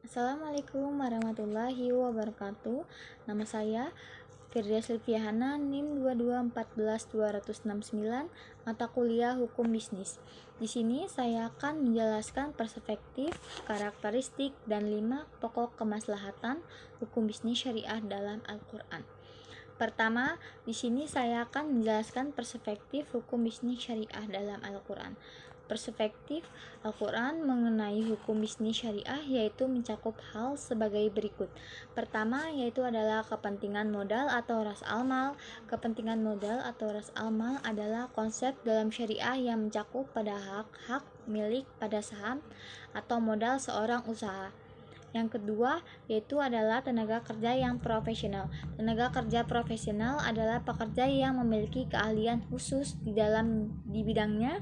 Assalamualaikum warahmatullahi wabarakatuh. Nama saya Firdia Silviahana, NIM 2214269, mata kuliah Hukum Bisnis. Di sini saya akan menjelaskan perspektif, karakteristik, dan 5 pokok kemaslahatan hukum bisnis syariah dalam Al-Qur'an. Pertama, di sini saya akan menjelaskan perspektif hukum bisnis syariah dalam Al-Qur'an. Perspektif Al-Quran mengenai hukum bisnis syariah yaitu mencakup hal sebagai berikut. Pertama yaitu adalah kepentingan modal atau ras al-mal. Kepentingan modal atau ras al-mal adalah konsep dalam syariah yang mencakup pada hak-hak milik pada saham atau modal seorang usaha. Yang kedua yaitu adalah tenaga kerja yang profesional. Tenaga kerja profesional adalah pekerja yang memiliki keahlian khusus di bidangnya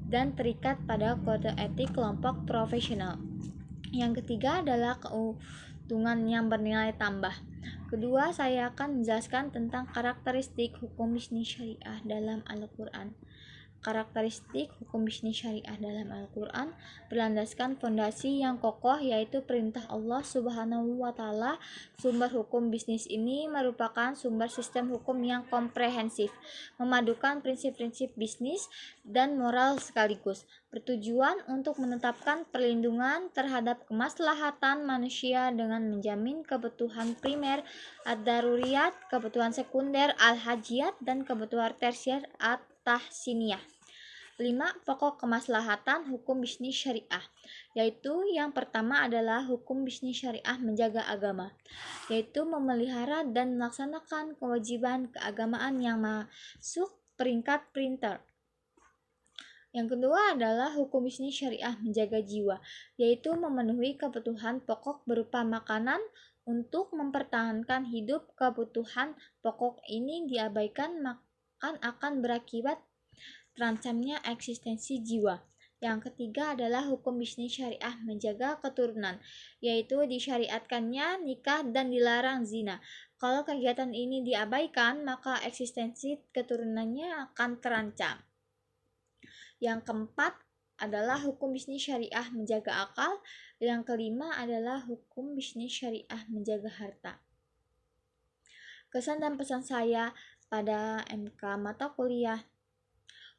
dan terikat pada kode etik kelompok profesional. Yang ketiga adalah keuntungan yang bernilai tambah. Kedua, saya akan menjelaskan tentang karakteristik hukum bisnis syariah dalam Al-Quran. Karakteristik hukum bisnis syariah dalam Al-Quran berlandaskan fondasi yang kokoh, yaitu perintah Allah Subhanahu wa Ta'ala. Sumber hukum bisnis ini merupakan sumber sistem hukum yang komprehensif, memadukan prinsip-prinsip bisnis dan moral sekaligus, bertujuan untuk menetapkan perlindungan terhadap kemaslahatan manusia dengan menjamin kebutuhan primer ad-daruriyat, kebutuhan sekunder al-hajiyat, dan kebutuhan tersier at-tahsiniyah. 5 pokok kemaslahatan hukum bisnis syariah, yaitu yang pertama adalah hukum bisnis syariah menjaga agama, yaitu memelihara dan melaksanakan kewajiban keagamaan yang masuk peringkat printer. Yang kedua adalah hukum bisnis syariah menjaga jiwa, yaitu memenuhi kebutuhan pokok berupa makanan untuk mempertahankan hidup. Kebutuhan pokok ini diabaikan maka akan berakibat terancamnya eksistensi jiwa. Yang ketiga adalah hukum bisnis syariah menjaga keturunan, yaitu disyariatkannya nikah dan dilarang zina. Kalau kegiatan ini diabaikan, maka eksistensi keturunannya akan terancam. Yang keempat adalah hukum bisnis syariah menjaga akal. Yang kelima adalah hukum bisnis syariah menjaga harta. Kesan dan pesan saya pada MK mata kuliah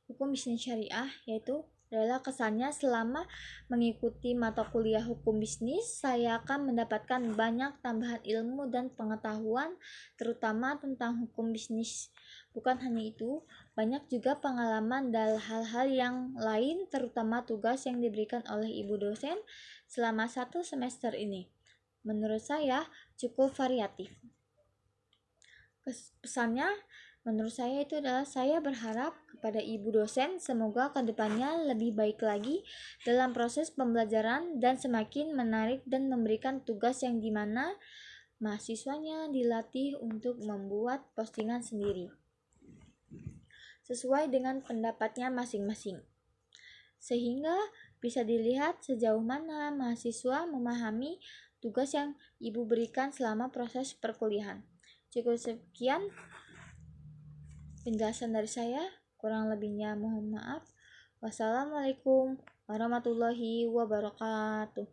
hukum bisnis syariah yaitu adalah kesannya selama mengikuti mata kuliah hukum bisnis, saya akan mendapatkan banyak tambahan ilmu dan pengetahuan terutama tentang hukum bisnis. Bukan hanya itu, banyak juga pengalaman dan hal-hal yang lain terutama tugas yang diberikan oleh ibu dosen selama 1 semester ini. Menurut saya cukup variatif. Pesannya menurut saya itu adalah saya berharap kepada ibu dosen semoga kedepannya lebih baik lagi dalam proses pembelajaran dan semakin menarik dan memberikan tugas yang dimana mahasiswanya dilatih untuk membuat postingan sendiri sesuai dengan pendapatnya masing-masing, sehingga bisa dilihat sejauh mana mahasiswa memahami tugas yang ibu berikan selama proses perkuliahan. Cukup sekian penjelasan dari saya, kurang lebihnya mohon maaf. Wassalamualaikum warahmatullahi wabarakatuh.